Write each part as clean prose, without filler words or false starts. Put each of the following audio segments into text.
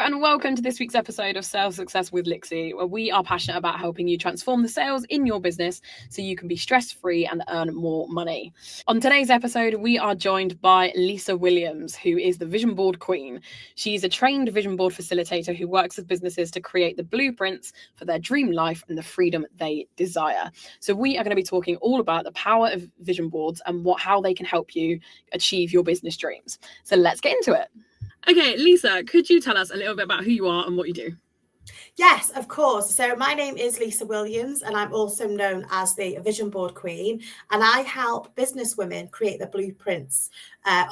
and welcome to this week's episode of Sales Success with Lixxy, where we are passionate about helping you transform the sales in your business so you can be stress-free and earn more money. On today's episode, we are joined by Lisa Williams, who is the vision board queen. She's a trained vision board facilitator who works with businesses to create the blueprints for their dream life and the freedom they desire. So we are going to be talking all about the power of vision boards and how they can help you achieve your business dreams. So let's get into it. Okay, Lisa, could you tell us a little bit about who you are and what you do? Yes, of course. So my name is Lisa Williams, and I'm also known as the Vision Board Queen. And I help business women create the blueprints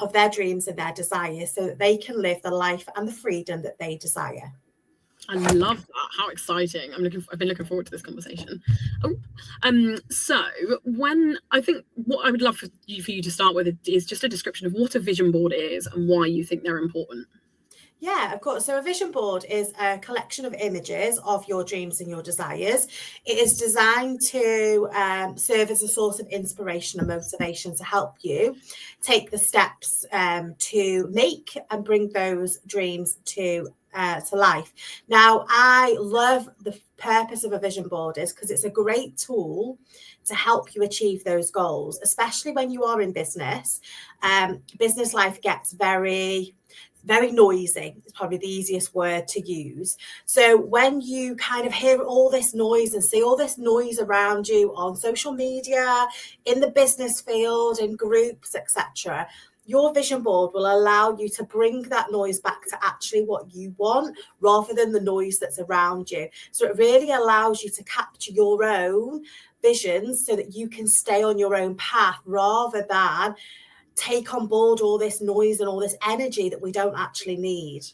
of their dreams and their desires so that they can live the life and the freedom that they desire. I love that. How exciting. I've been looking forward to this conversation. So I think what I would love for you to start with is just a description of what a vision board is and why you think they're important. Yeah, of course. So a vision board is a collection of images of your dreams and your desires. It is designed to serve as a source of inspiration and motivation to help you take the steps to make and bring those dreams to life. Now, I love the purpose of a vision board is because it's a great tool to help you achieve those goals, especially when you are in business. Business life gets very noisy. It's probably the easiest word to use. So when you kind of hear all this noise and see all this noise around you on social media, in the business field, in groups, etc., your vision board will allow you to bring that noise back to actually what you want rather than the noise that's around you. So it really allows you to capture your own visions so that you can stay on your own path rather than take on board all this noise and all this energy that we don't actually need.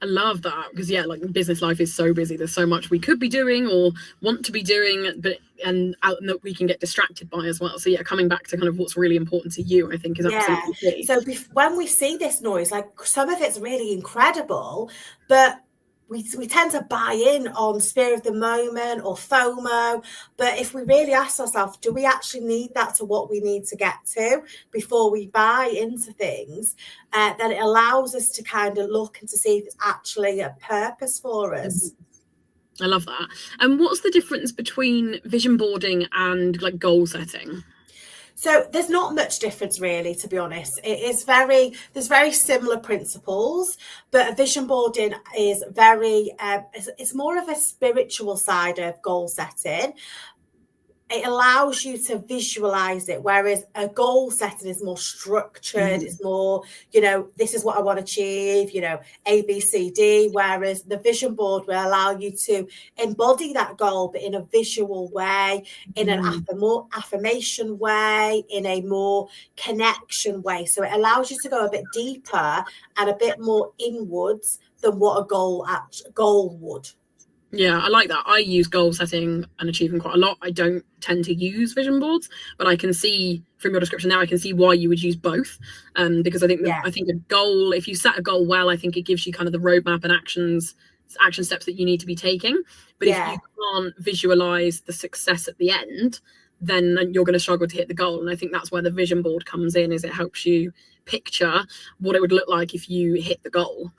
I love that because business life is so busy. There's so much we could be doing or want to be doing, and that we can get distracted by as well. So coming back to kind of what's really important to you, I think is absolutely key. So when we see this noise, like some of it's really incredible, but we tend to buy in on spur of the moment or FOMO. But if we really ask ourselves, do we actually need that to what we need to get to before we buy into things, then it allows us to kind of look and to see if it's actually a purpose for us. I love that. And what's the difference between vision boarding and goal setting? So there's not much difference really, to be honest. There's very similar principles, but vision boarding is it's more of a spiritual side of goal setting. It allows you to visualize it, whereas a goal setting is more structured. It's more, this is what I want to achieve, A, B, C, D, whereas the vision board will allow you to embody that goal, but in a visual way, in an more affirmation way, in a more connection way. So it allows you to go a bit deeper and a bit more inwards than what a goal would. Yeah, I like that. I use goal setting and achieving quite a lot. I don't tend to use vision boards, but I can see from your description now, I can see why you would use both. Because I think a goal, if you set a goal well, I think it gives you kind of the roadmap and action steps that you need to be taking. But if you can't visualize the success at the end, then you're going to struggle to hit the goal. And I think that's where the vision board comes in, is it helps you picture what it would look like if you hit the goal.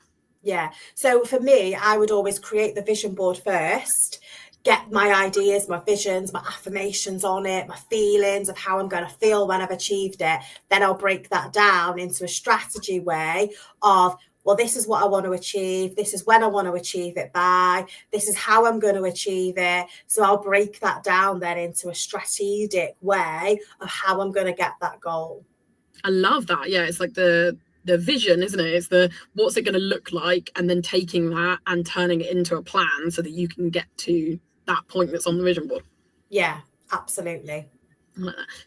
Yeah. So for me, I would always create the vision board first, get my ideas, my visions, my affirmations on it, my feelings of how I'm going to feel when I've achieved it. Then I'll break that down into a strategy way of, well, this is what I want to achieve. This is when I want to achieve it by. This is how I'm going to achieve it. So I'll break that down then into a strategic way of how I'm going to get that goal. I love that. Yeah, it's like the vision, isn't it? It's what's it going to look like, and then taking that and turning it into a plan so that you can get to that point that's on the vision board. Yeah, absolutely.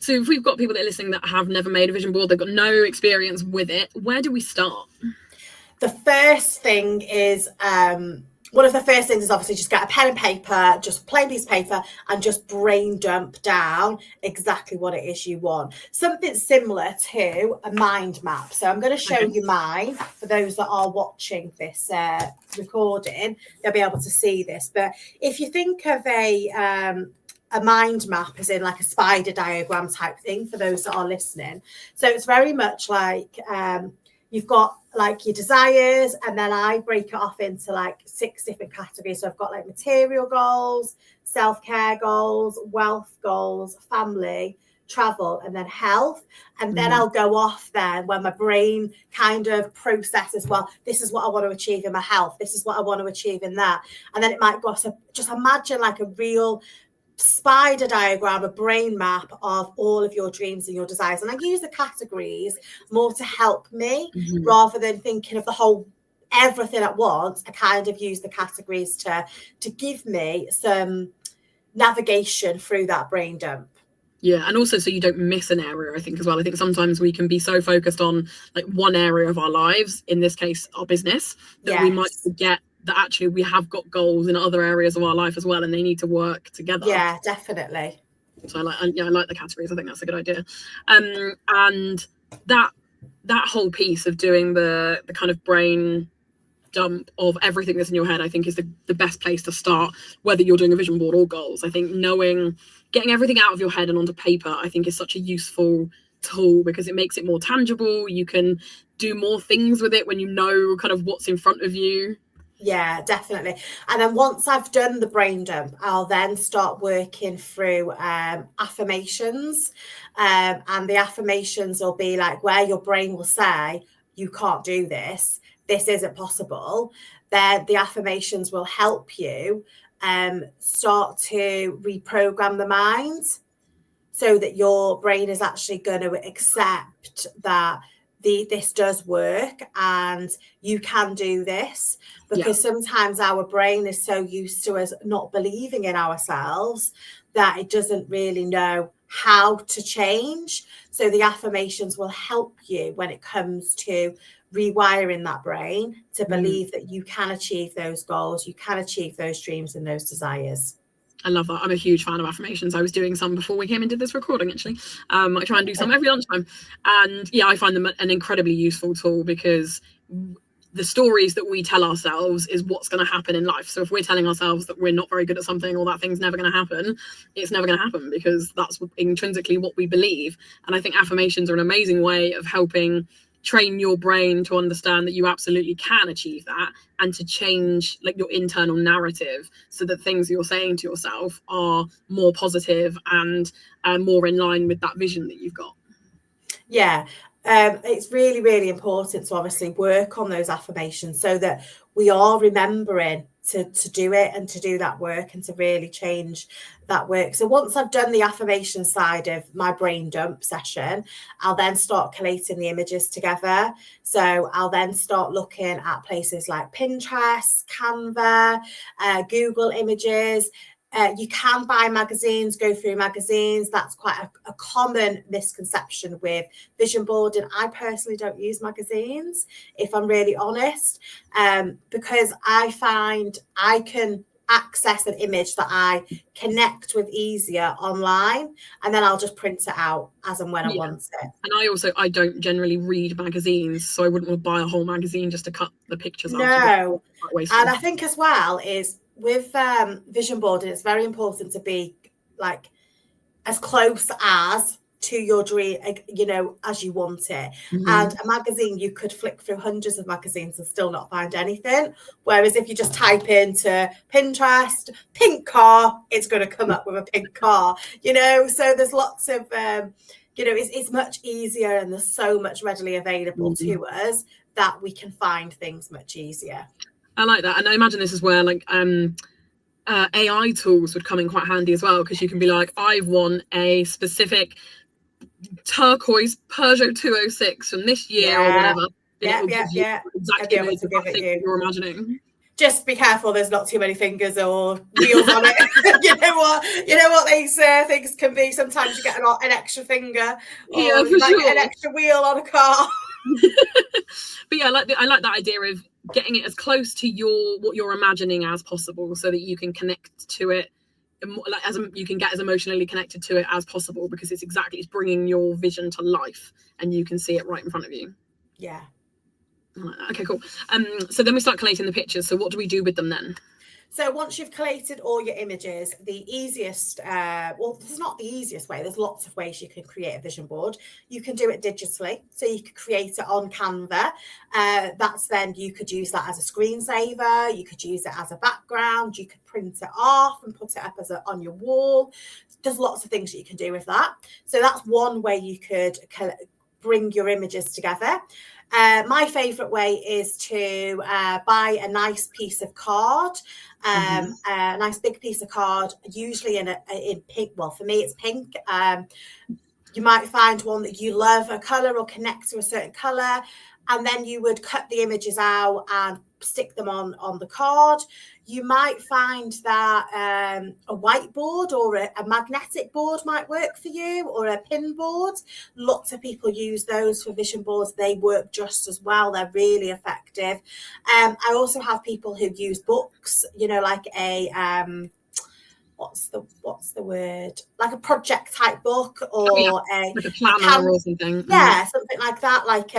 So if we've got people that are listening that have never made a vision board, they've got no experience with it, where do we start? The first thing is one of the first things is obviously just get a pen and paper, just a plain piece of paper, and just brain dump down exactly what it is you want. Something similar to a mind map. So I'm going to show you mine for those that are watching this recording. They'll be able to see this. But if you think of a mind map as in like a spider diagram type thing for those that are listening. So it's very much like you've got like your desires, and then I break it off into like 6 different categories. So I've got like material goals, self-care goals, wealth goals, family, travel, and then health. And then I'll go off then when my brain kind of processes, well, this is what I want to achieve in my health, this is what I want to achieve in that. And then it might go, so just imagine like a real spider diagram, a brain map of all of your dreams and your desires. And I use the categories more to help me rather than thinking of the whole everything at once. I kind of use the categories to give me some navigation through that brain dump. Yeah, and also so you don't miss an area, I think, as well. I think sometimes we can be so focused on like one area of our lives, in this case our business, that we might forget that actually we have got goals in other areas of our life as well, and they need to work together. Yeah, definitely. So I like the categories. I think that's a good idea. And that whole piece of doing the kind of brain dump of everything that's in your head, I think is the best place to start, whether you're doing a vision board or goals. I think getting everything out of your head and onto paper, I think, is such a useful tool because it makes it more tangible. You can do more things with it when you know kind of what's in front of you. Yeah, definitely. And then once I've done the brain dump, I'll then start working through affirmations. And the affirmations will be like where your brain will say, you can't do this, this isn't possible. Then the affirmations will help you start to reprogram the mind so that your brain is actually going to accept that this does work and you can do this. Because sometimes our brain is so used to us not believing in ourselves that it doesn't really know how to change. So the affirmations will help you when it comes to rewiring that brain to believe that you can achieve those goals, you can achieve those dreams and those desires. I love that. I'm a huge fan of affirmations. I was doing some before we came and did this recording, actually. I try and do some every lunchtime. And yeah, I find them an incredibly useful tool because the stories that we tell ourselves is what's going to happen in life. So if we're telling ourselves that we're not very good at something or that thing's never going to happen, it's never going to happen because that's intrinsically what we believe. And I think affirmations are an amazing way of helping train your brain to understand that you absolutely can achieve that and to change like your internal narrative so that things you're saying to yourself are more positive and more in line with that vision that you've got. Yeah. It's really, really important to obviously work on those affirmations so that we are remembering to do it and to do that work and to really change that work. So once I've done the affirmation side of my brain dump session, I'll then start collating the images together. So I'll then start looking at places like Pinterest, Canva, Google Images. You can buy magazines, go through magazines. That's quite a common misconception with vision boarding. I personally don't use magazines, if I'm really honest, because I find I can access an image that I connect with easier online, and then I'll just print it out as and when I want it. And I don't generally read magazines, so I wouldn't want to buy a whole magazine just to cut the pictures out. No, and I think as well is with vision boarding, it's very important to be like as close as to your dream, you know, as you want it. And a magazine, you could flick through hundreds of magazines and still not find anything. Whereas if you just type into Pinterest, pink car, it's going to come up with a pink car, you know. So there's lots of, you know, it's much easier and there's so much readily available to us that we can find things much easier. I like that. And I imagine this is where like AI tools would come in quite handy as well, because you can be like, I want a specific turquoise Peugeot 206 from this year or whatever. And exactly what you're imagining. Just be careful there's not too many fingers or wheels on it. You know what these things can be. Sometimes you get an extra finger or an extra wheel on a car. But yeah, I like that idea of getting it as close to what you're imagining as possible, so that you can connect to it, you can get as emotionally connected to it as possible, because it's bringing your vision to life and you can see it right in front of you. Yeah. Okay, cool. So then we start collating the pictures. So what do we do with them then? So once you've collated all your images, the easiest, well, this is not the easiest way. There's lots of ways you can create a vision board. You can do it digitally. So you could create it on Canva. That's then you could use that as a screensaver. You could use it as a background. You could print it off and put it up as on your wall. There's lots of things that you can do with that. So that's one way you could bring your images together. My favourite way is to buy a nice piece of card, a nice big piece of card, usually in pink. Well, for me, it's pink. You might find one that you love a colour or connect to a certain colour, and then you would cut the images out and stick them on the card. You might find that a whiteboard or a magnetic board might work for you, or a pin board. Lots of people use those for vision boards. They work just as well. They're really effective. I also have people who use books, like a what's the word, like a project type book, or like a planner or something. Something like that, like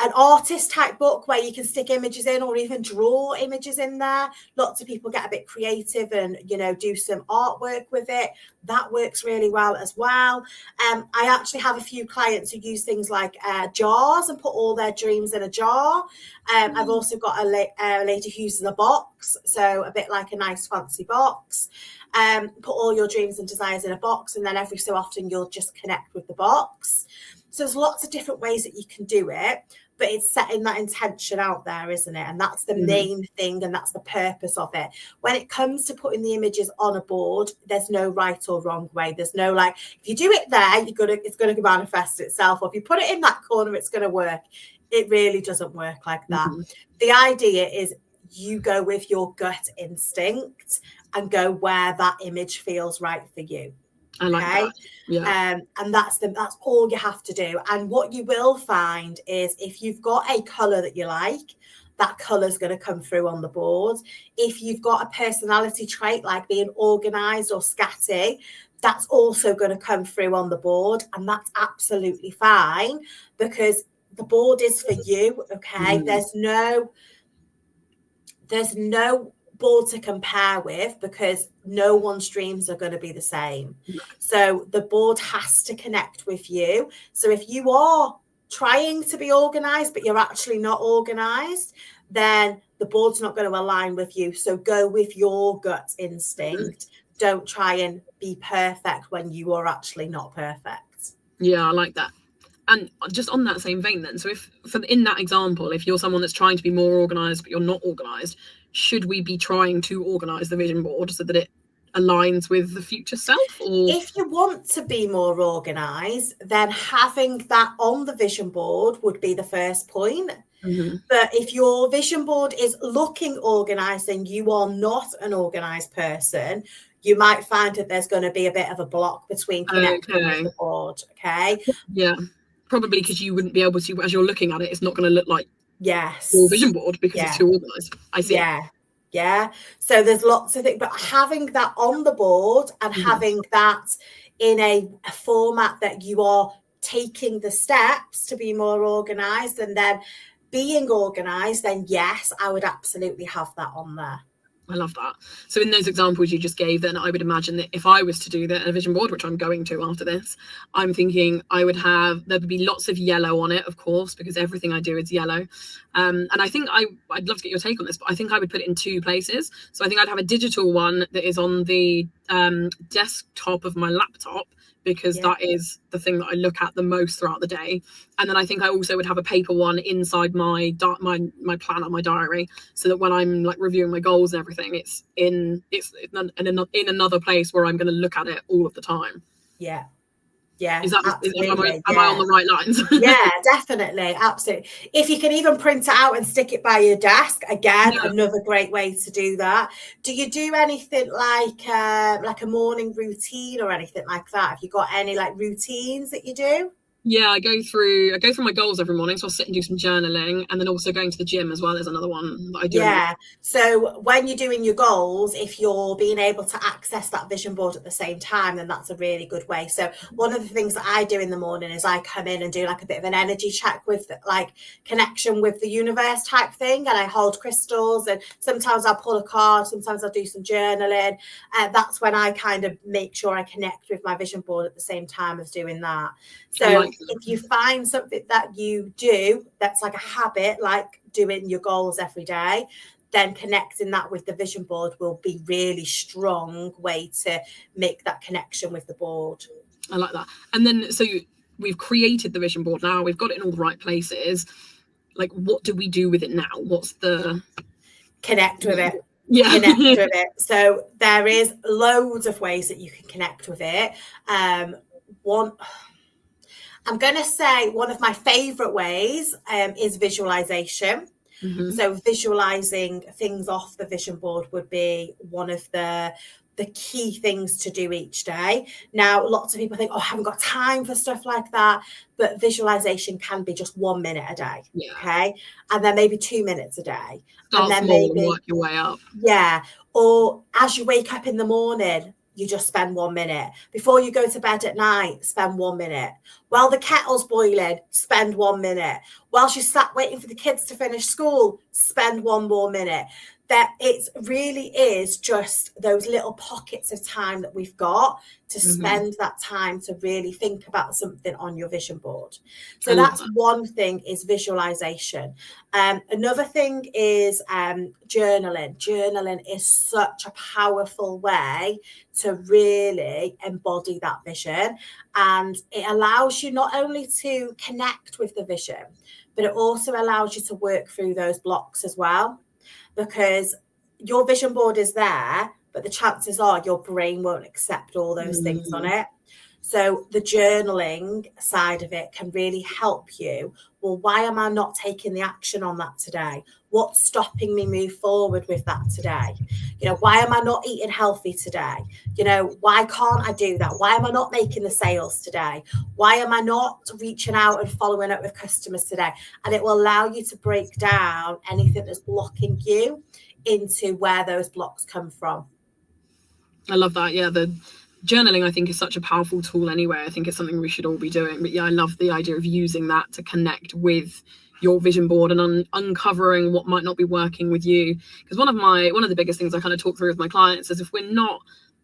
an artist type book where you can stick images in, or even draw images in there. Lots of people get a bit creative and do some artwork with it. That works really well as well. I actually have a few clients who use things like jars and put all their dreams in a jar. I've also got a lady who uses a box, so a bit like a nice fancy box. Put all your dreams and desires in a box, and then every so often you'll just connect with the box. So there's lots of different ways that you can do it, but it's setting that intention out there, isn't it? And that's the main thing, and that's the purpose of it. When it comes to putting the images on a board, there's no right or wrong way. There's no if you do it there, it's going to manifest itself. Or if you put it in that corner, it's going to work. It really doesn't work like that. The idea is you go with your gut instinct and go where that image feels right for you. I like that. Yeah. And that's all you have to do. And what you will find is if you've got a colour that you like, that colour is going to come through on the board. If you've got a personality trait like being organised or scatty, that's also going to come through on the board. And that's absolutely fine, because the board is for you. Okay. There's no board to compare with, because no one's dreams are going to be the same. So the board has to connect with you. So if you are trying to be organized but you're actually not organized, then the board's not going to align with you. So go with your gut instinct. Don't try and be perfect when you are actually not perfect. Yeah, I like that. And just on that same vein then, so in that example, if you're someone that's trying to be more organized but you're not organized, should we be trying to organize the vision board so that it aligns with the future self? Or if you want to be more organized, then having that on the vision board would be the first point. But if your vision board is looking organized and you are not an organized person, you might find that there's going to be a bit of a block between connecting with the board. Okay. Yeah. Probably because you wouldn't be able to, as you're looking at it, it's not going to look like your vision board because it's too organized. I see. Yeah. So there's lots of things, but having that on the board and having that in a format that you are taking the steps to be more organized and then being organized, then yes, I would absolutely have that on there. I love that. So in those examples you just gave, then I would imagine that if I was to do a vision board, which I'm going to after this, I'm thinking there would be lots of yellow on it, of course, because everything I do is yellow. And I think I'd love to get your take on this, but I think I would put it in two places. So I think I'd have a digital one that is on the desktop of my laptop, because that is the thing that I look at the most throughout the day. And then I think I also would have a paper one inside my planner, my diary, so that when I'm reviewing my goals and everything, it's in another place where I'm going to look at it all of the time. Yeah. Am I on the right lines? Yeah, definitely. Absolutely. If you can even print it out and stick it by your desk, again, another great way to do that. Do you do anything like a morning routine or anything like that? Have you got any routines that you do? Yeah, I go through my goals every morning, so I'll sit and do some journaling, and then also going to the gym as well is another one that I do. Yeah. So when you're doing your goals, if you're being able to access that vision board at the same time, then that's a really good way. So one of the things that I do in the morning is I come in and do like a bit of an energy check with like connection with the universe type thing. And I hold crystals, and sometimes I'll pull a card, sometimes I'll do some journaling. That's when I kind of make sure I connect with my vision board at the same time as doing that. So if you find something that you do that's like a habit, like doing your goals every day, then connecting that with the vision board will be really strong way to make that connection with the board. I like that. And then so we've created the vision board now, we've got it in all the right places. Like, what do we do with it now? What's the connect with it? Yeah. Connect with it. So there is loads of ways that you can connect with it. One, I'm going to say one of my favorite ways is visualization. Mm-hmm. So visualizing things off the vision board would be one of the key things to do each day. Now, lots of people think, oh, I haven't got time for stuff like that. But visualization can be just 1 minute a day. Yeah. Okay. And then maybe 2 minutes a day. Start and then small maybe and work your way up. Yeah. Or as you wake up in the morning, you just spend 1 minute. Before you go to bed at night, spend 1 minute. While the kettle's boiling, spend 1 minute. Whilst you're sat waiting for the kids to finish school, spend 1 more minute. That it really is just those little pockets of time that we've got to spend that time to really think about something on your vision board. So that's one thing, is visualization. Another thing is journaling. Journaling is such a powerful way to really embody that vision. And it allows you not only to connect with the vision, but it also allows you to work through those blocks as well. Because your vision board is there, but the chances are your brain won't accept all those things on it. So the journaling side of it can really help you. Well, why am I not taking the action on that today? What's stopping me move forward with that today? Why am I not eating healthy today? Why can't I do that? Why am I not making the sales today? Why am I not reaching out and following up with customers today? And it will allow you to break down anything that's blocking you into where those blocks come from. I love that. Yeah, the journaling, I think, is such a powerful tool anyway. I think it's something we should all be doing. But yeah, I love the idea of using that to connect with your vision board and uncovering what might not be working with you. Because one of the biggest things I kind of talk through with my clients is, if we're not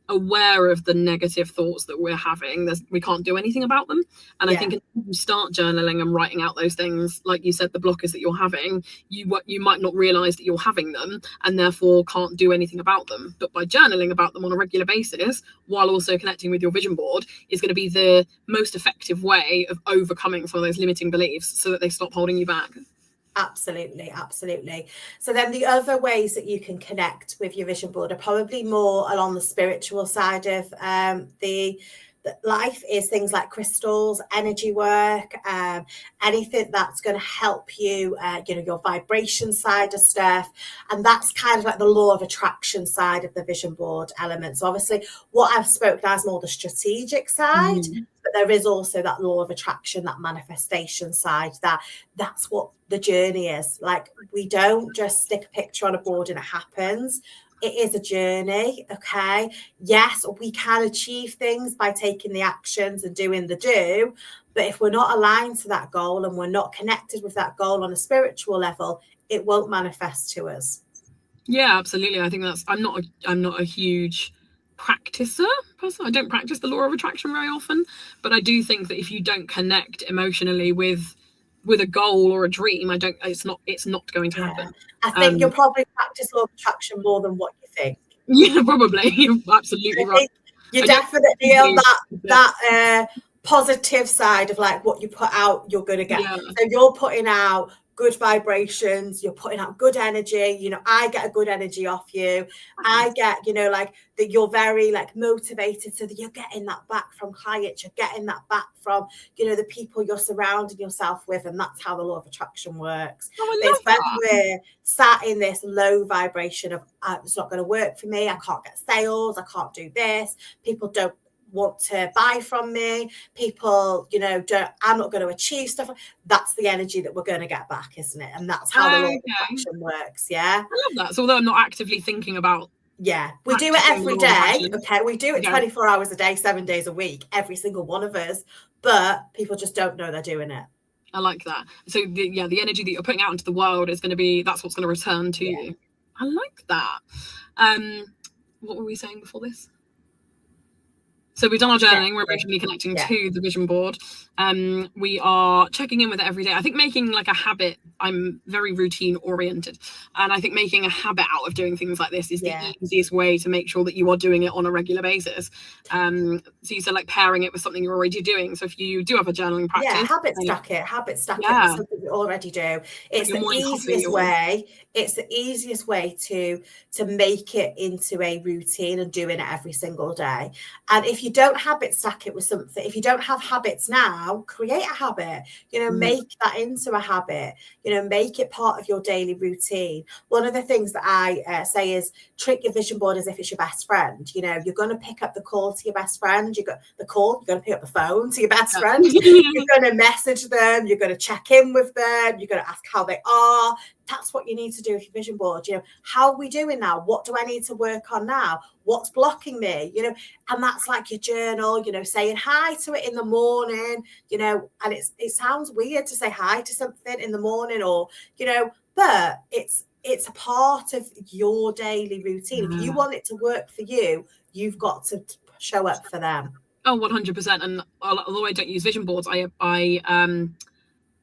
aware of the negative thoughts that we're having, we can't do anything about them. And I think if you start journaling and writing out those things, like you said, the blockers that you're having, you might not realize that you're having them, and therefore can't do anything about them. But by journaling about them on a regular basis, while also connecting with your vision board, is going to be the most effective way of overcoming some of those limiting beliefs, so that they stop holding you back. Absolutely. So then the other ways that you can connect with your vision board are probably more along the spiritual side of the life, is things like crystals, energy work, anything that's going to help you, your vibration side of stuff. And that's kind of like the law of attraction side of the vision board element. So obviously what I've spoken as more the strategic side, but there is also that law of attraction, that manifestation side, that's what the journey is. Like, we don't just stick a picture on a board and it happens. It is a journey. Okay. Yes, we can achieve things by taking the actions and doing the do. But if we're not aligned to that goal and we're not connected with that goal on a spiritual level, it won't manifest to us. Yeah, absolutely. I think I'm not a huge practicer person. I don't practice the law of attraction very often, but I do think that if you don't connect emotionally with a goal or a dream, it's not going to happen. I think you'll probably practice law of attraction more than what you think. Yeah, probably. You're absolutely right. You're definitely on that positive side of like, what you put out, you're going to get. Yeah. So you're putting out good vibrations, you're putting out good energy. I get a good energy off you. I get, like that you're very like motivated, so that you're getting that back from clients, you're getting that back from, the people you're surrounding yourself with. And that's how the law of attraction works. It's when we're sat in this low vibration of, it's not going to work for me, I can't get sales, I can't do this, people don't want to buy from me. People, I'm not going to achieve stuff. That's the energy that we're going to get back, isn't it? And that's how the law of attraction works. Yeah. I love that. So although I'm not actively thinking about. Yeah, we do it every day. Okay, we do it 24 hours a day, 7 days a week, every single one of us. But people just don't know they're doing it. I like that. So the energy that you're putting out into the world is going to be, that's what's going to return to you. I like that. What were we saying before this? So we've done our journaling. We're emotionally connecting to the vision board. We are checking in with it every day. I think making like a habit, I'm very routine oriented. And I think making a habit out of doing things like this is the easiest way to make sure that you are doing it on a regular basis. So you said like pairing it with something you're already doing. So if you do have a journaling practice. Yeah, habit stack it with something you already do. It's the easiest way. It's the easiest way to make it into a routine and doing it every single day. And if you don't habit stack it with something, if you don't have habits now, create a habit, make that into a habit, make it part of your daily routine. One of the things that I say is treat your vision board as if it's your best friend. You're going to pick up the call to your best friend. You're going to pick up the phone to your best friend. You're going to message them. You're going to check in with them. You're going to ask how they are. That's what you need to do with your vision board. How are we doing now? What do I need to work on now? What's blocking me? And that's like your journal, saying hi to it in the morning, and it sounds weird to say hi to something in the morning or, but it's a part of your daily routine. If you want it to work for you, you've got to show up for them. Oh, 100%. And although I don't use vision boards, I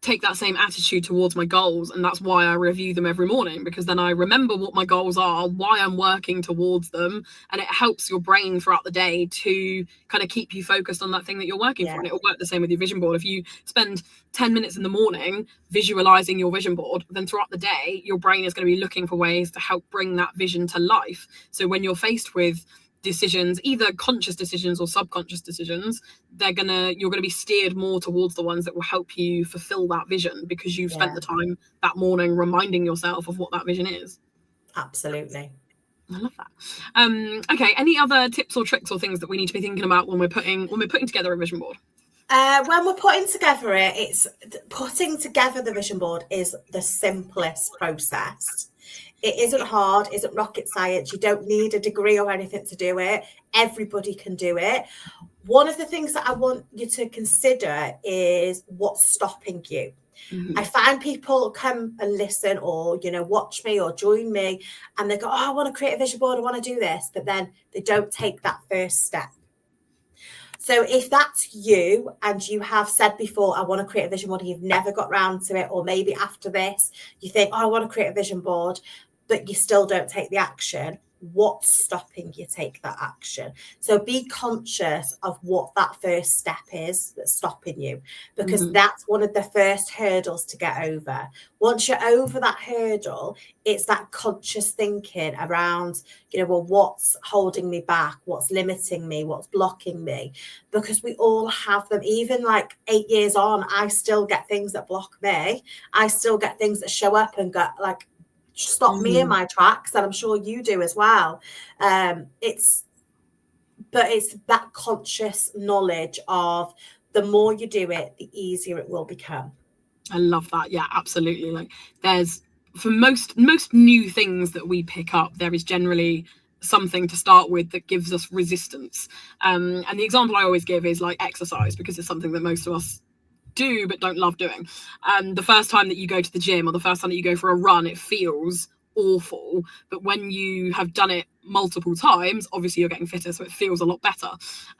take that same attitude towards my goals, and that's why I review them every morning, because then I remember what my goals are, why I'm working towards them, and it helps your brain throughout the day to kind of keep you focused on that thing that you're working for. And it'll work the same with your vision board. If you spend 10 minutes in the morning visualizing your vision board, then throughout the day your brain is going to be looking for ways to help bring that vision to life. So when you're faced with decisions, either conscious decisions or subconscious decisions, you're going to be steered more towards the ones that will help you fulfill that vision, because you've spent the time that morning reminding yourself of what that vision is. Absolutely. I love that. Okay, any other tips or tricks or things that we need to be thinking about when we're putting together a vision board? When we're putting together putting together the vision board is the simplest process. It isn't hard, isn't rocket science. You don't need a degree or anything to do it. Everybody can do it. One of the things that I want you to consider is what's stopping you. Mm-hmm. I find people come and listen or, watch me or join me and they go, oh, I want to create a vision board. I want to do this. But then they don't take that first step. So if that's you and you have said before, I want to create a vision board, and you've never got round to it, or maybe after this, you think, oh, I want to create a vision board, but you still don't take the action, what's stopping you take that action? So be conscious of what that first step is that's stopping you, because that's one of the first hurdles to get over. Once you're over that hurdle, it's that conscious thinking around, well, what's holding me back? What's limiting me? What's blocking me? Because we all have them. Even like 8 years on, I still get things that block me. I still get things that show up and go like, stop me in my tracks, and I'm sure you do as well. It's that conscious knowledge of the more you do it, the easier it will become. I love that. Yeah, absolutely. Like there's, for most new things that we pick up, there is generally something to start with that gives us resistance. And the example I always give is like exercise, because it's something that most of us do but don't love doing. The first time that you go to the gym or the first time that you go for a run, it feels awful, but when you have done it multiple times, obviously you're getting fitter, so it feels a lot better.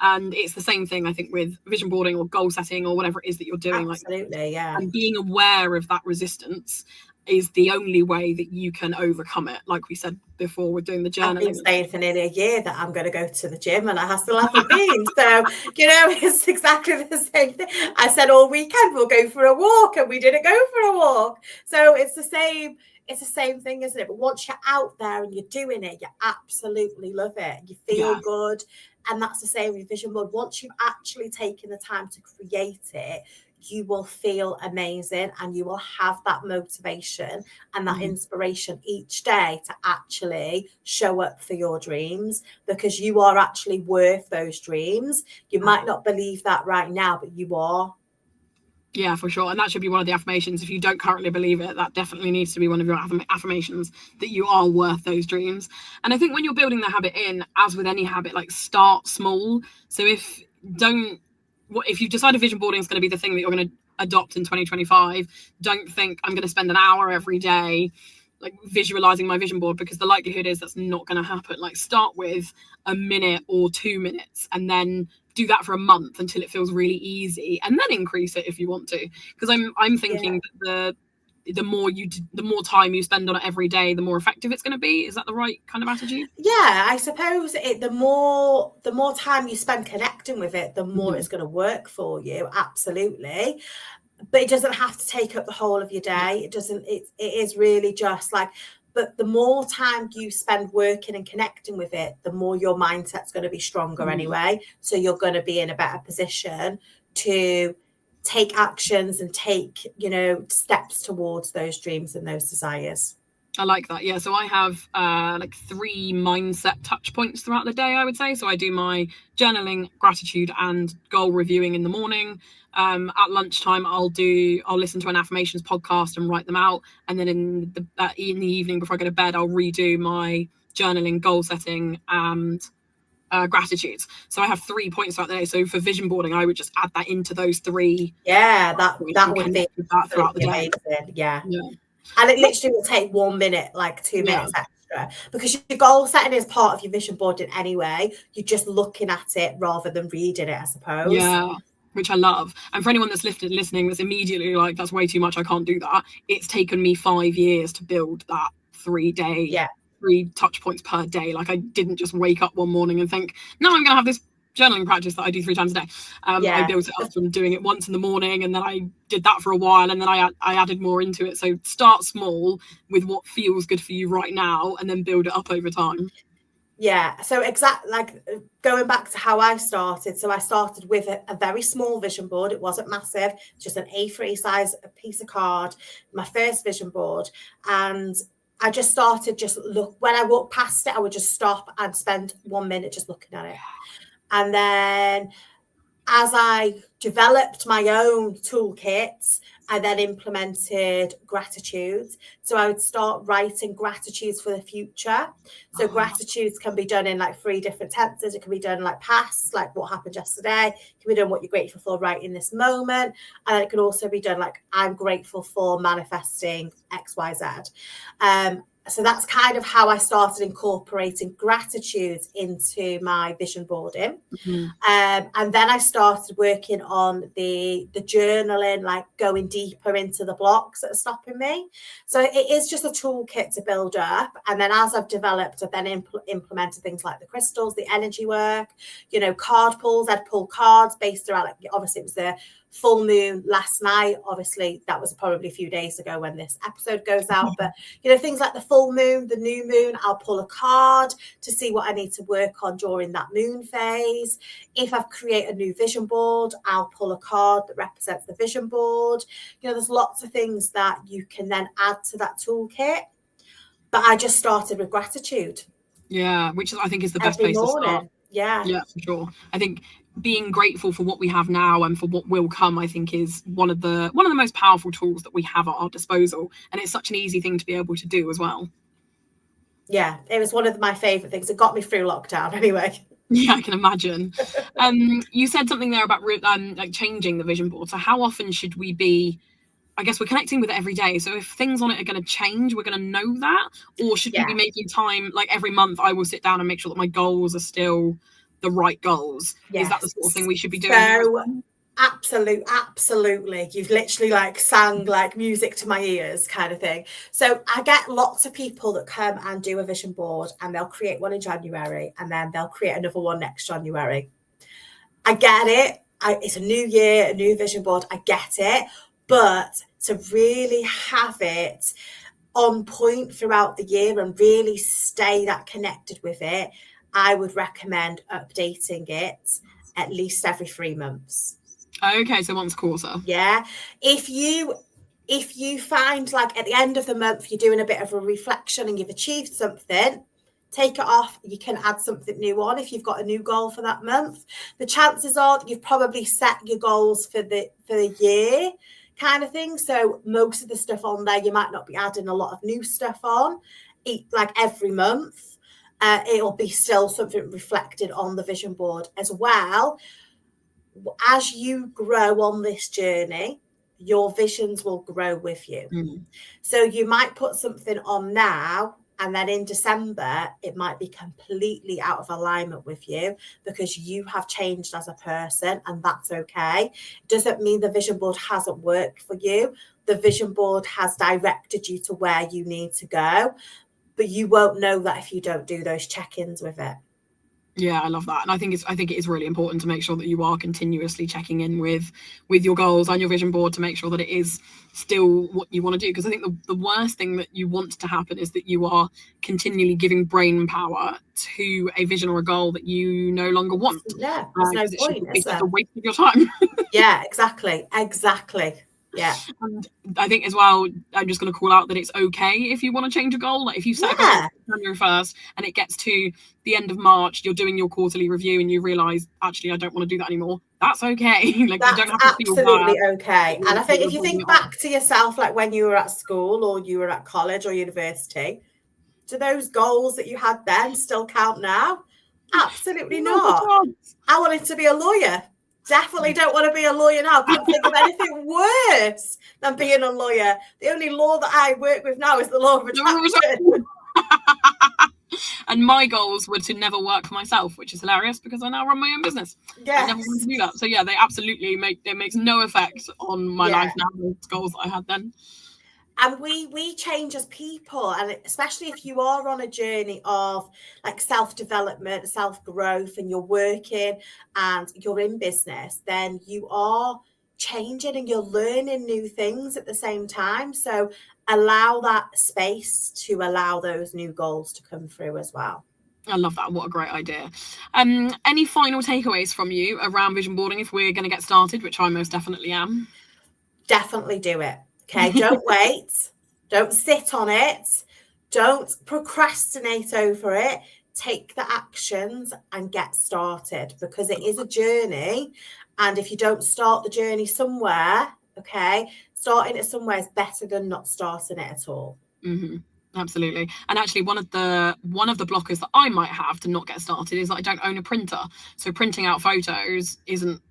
And it's the same thing, I think, with vision boarding or goal setting or whatever it is that you're doing. Absolutely, yeah. And being aware of that resistance is the only way that you can overcome it. Like we said before, we're doing the journaling. I've been saying for nearly a year that I'm going to go to the gym, and I still haven't been. So, it's exactly the same thing. I said all weekend we'll go for a walk, and we didn't go for a walk. So it's the same. It's the same thing, isn't it? But once you're out there and you're doing it, you absolutely love it. You feel good. And that's the same with vision board. Once you've actually taken the time to create it, you will feel amazing, and you will have that motivation and that inspiration each day to actually show up for your dreams, because you are actually worth those dreams. You might not believe that right now, but you are. Yeah, for sure. And that should be one of the affirmations. If you don't currently believe it, that definitely needs to be one of your affirmations, that you are worth those dreams. And I think when you're building the habit in, as with any habit, like start small. So if you decide a vision boarding is going to be the thing that you're going to adopt in 2025, don't think I'm going to spend an hour every day like visualizing my vision board, because the likelihood is that's not going to happen. Like start with a minute or 2 minutes, and then do that for a month until it feels really easy, and then increase it if you want to. Because I'm thinking that the more time you spend on it every day, the more effective it's going to be. Is that the right kind of attitude? Yeah, I suppose the more time you spend connecting with it, the more it's going to work for you. Absolutely. But it doesn't have to take up the whole of your day. It doesn't. It is really just like. But the more time you spend working and connecting with it, the more your mindset's going to be stronger anyway. So you're going to be in a better position to take actions and take, steps towards those dreams and those desires. I like that. Yeah. So I have like 3 mindset touch points throughout the day, I would say. So I do my journaling, gratitude, and goal reviewing in the morning. At lunchtime, I'll listen to an affirmations podcast and write them out. And then in the evening before I go to bed, I'll redo my journaling, goal setting, and gratitudes. So I have 3 points throughout the day. So for vision boarding, I would just add that into those 3. Yeah, that would be that throughout the day. amazing. Yeah. And it literally will take 1 minute, like 2 minutes extra, because your goal setting is part of your vision boarding anyway. You're just looking at it rather than reading it, I suppose. Yeah, which I love. And for anyone that's listening that's immediately like, that's way too much, I can't do that. It's taken me 5 years to build that 3-day, 3 touch points per day. Like I didn't just wake up one morning and think, no, I'm going to have this journaling practice that I do 3 times a day. I built it up from doing it once in the morning, and then I did that for a while, and then I added more into it. So start small with what feels good for you right now, and then build it up over time. Yeah, so like going back to how I started. So I started with a very small vision board. It wasn't massive, just an A3 size piece of card, my first vision board. And I just started, when I walked past it, I would just stop and spend 1 minute just looking at it. And then as I developed my own toolkits, I then implemented gratitudes. So I would start writing gratitudes for the future. So gratitudes can be done in like 3 different tenses. It can be done like past, like what happened yesterday. It can be done what you're grateful for right in this moment. And it can also be done like, I'm grateful for manifesting XYZ. So that's kind of how I started incorporating gratitudes into my vision boarding. And then I started working on the journaling, like going deeper into the blocks that are stopping me. So it is just a toolkit to build up. And then as I've developed, I've then implemented things like the crystals, the energy work, card pulls. I'd pull cards based around, like, obviously it was the full moon last night. Obviously that was probably a few days ago when this episode goes out, but things like the full moon, the new moon, I'll pull a card to see what I need to work on during that moon phase. If I've created a new vision board, I'll pull a card that represents the vision board. There's lots of things that you can then add to that toolkit, but I just started with gratitude. Yeah, which I think is the best place to start. Yeah, for sure. I think being grateful for what we have now and for what will come, I think, is one of the most powerful tools that we have at our disposal, and it's such an easy thing to be able to do as well. Yeah, it was one of my favorite things. It got me through lockdown anyway. Yeah, I can imagine. You said something there about like changing the vision board. So how often should we be, I guess we're connecting with it every day, so if things on it are going to change, we're going to know that? Or should we be making time, like every month I will sit down and make sure that my goals are still the right goals? Is that the sort of thing we should be doing? So absolutely. You've literally like sang like music to my ears kind of thing. So I get lots of people that come and do a vision board, and they'll create one in January, and then they'll create another one next January. I get it. It's a new year, a new vision board. I get it. But to really have it on point throughout the year and really stay that connected with it, I would recommend updating it at least every 3 months. Okay, so once a quarter. Yeah. If you find like at the end of the month you're doing a bit of a reflection and you've achieved something, take it off. You can add something new on if you've got a new goal for that month. The chances are that you've probably set your goals for the year kind of thing. So most of the stuff on there, you might not be adding a lot of new stuff on, like every month. It'll be still something reflected on the vision board as well. As you grow on this journey, your visions will grow with you. So you might put something on now, and then in December, it might be completely out of alignment with you because you have changed as a person, and that's okay. It doesn't mean the vision board hasn't worked for you. The vision board has directed you to where you need to go, but you won't know that if you don't do those check-ins with it. Yeah, I love that. And I think it is really important to make sure that you are continuously checking in with your goals and your vision board to make sure that it is still what you want to do. Because I think the worst thing that you want to happen is that you are continually giving brain power to a vision or a goal that you no longer want. Yeah, there's no point, it's just a waste of your time. Yeah, exactly. Yeah. And I think as well, I'm just going to call out that it's okay if you want to change a goal. Like if you set a goal January 1st and it gets to the end of March, you're doing your quarterly review and you realise, actually, I don't want to do that anymore. That's okay. Like that's you don't have to feel absolutely bad. okay. And I think if you think back to yourself, like when you were at school or you were at college or university, do those goals that you had then still count now? Absolutely not. I wanted to be a lawyer. Definitely don't want to be a lawyer now. Couldn't think of anything worse than being a lawyer. The only law that I work with now is the law of attraction. And my goals were to never work for myself, which is hilarious because I now run my own business. Yes. I never wanted to do that. So yeah, they absolutely makes no effect on my life now, those goals that I had then. And we change as people, and especially if you are on a journey of like self-development, self-growth, and you're working and you're in business, then you are changing and you're learning new things at the same time. So allow that space to allow those new goals to come through as well. I love that. What a great idea. Any final takeaways from you around vision boarding if we're going to get started, which I most definitely am? Definitely do it. Okay, don't wait. Don't sit on it. Don't procrastinate over it. Take the actions and get started because it is a journey. And if you don't start the journey somewhere, okay, starting it somewhere is better than not starting it at all. Mm-hmm. Absolutely. And actually one of the blockers that I might have to not get started is that I don't own a printer. So printing out photos isn't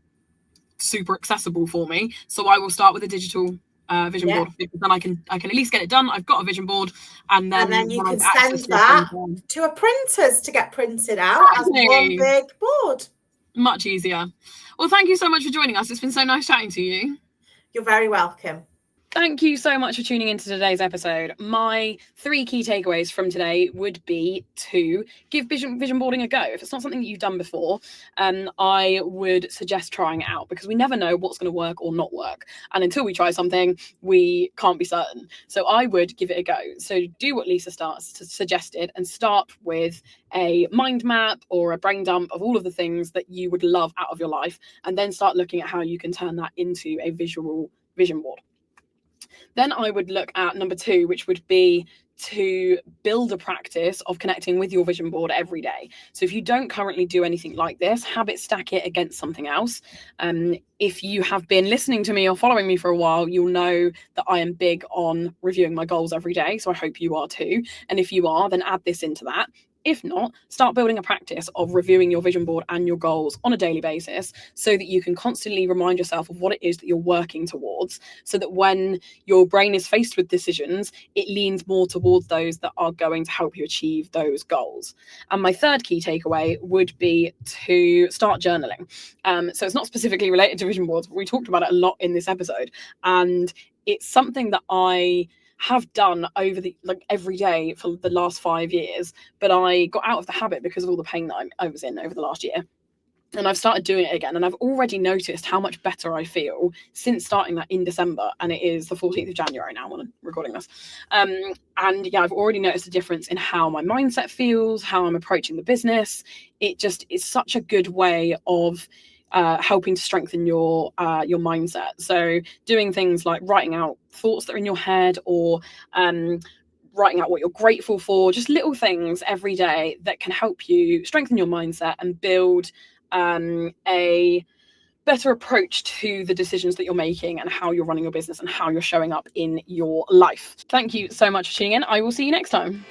super accessible for me. So I will start with a digital vision board because then I can at least get it done. I've got a vision board, and then you can send that to a printers to get printed out as one big board. Much easier. Well, thank you so much for joining us. It's been so nice chatting to you. You're very welcome. Thank you so much for tuning into today's episode. My 3 key takeaways from today would be to give vision boarding a go. If it's not something that you've done before, I would suggest trying it out because we never know what's going to work or not work. And until we try something, we can't be certain. So I would give it a go. So do what Lisa suggested and start with a mind map or a brain dump of all of the things that you would love out of your life, and then start looking at how you can turn that into a visual vision board. Then I would look at number 2, which would be to build a practice of connecting with your vision board every day. So if you don't currently do anything like this, habit stack it against something else. If you have been listening to me or following me for a while, you'll know that I am big on reviewing my goals every day. So I hope you are too. And if you are, then add this into that. If not, start building a practice of reviewing your vision board and your goals on a daily basis so that you can constantly remind yourself of what it is that you're working towards, so that when your brain is faced with decisions, it leans more towards those that are going to help you achieve those goals. And my 3rd key takeaway would be to start journaling. So it's not specifically related to vision boards, but we talked about it a lot in this episode. And it's something that I have done over every day for the last 5 years, but I got out of the habit because of all the pain that I was in over the last year. And I've started doing it again, and I've already noticed how much better I feel since starting that in December, and it is the 14th of January now when I'm recording this. And yeah, I've already noticed a difference in how my mindset feels, how I'm approaching the business. It just is such a good way of helping to strengthen your mindset. So doing things like writing out thoughts that are in your head, or writing out what you're grateful for, just little things every day that can help you strengthen your mindset and build a better approach to the decisions that you're making and how you're running your business and how you're showing up in your life. Thank you so much for tuning in. I will see you next time.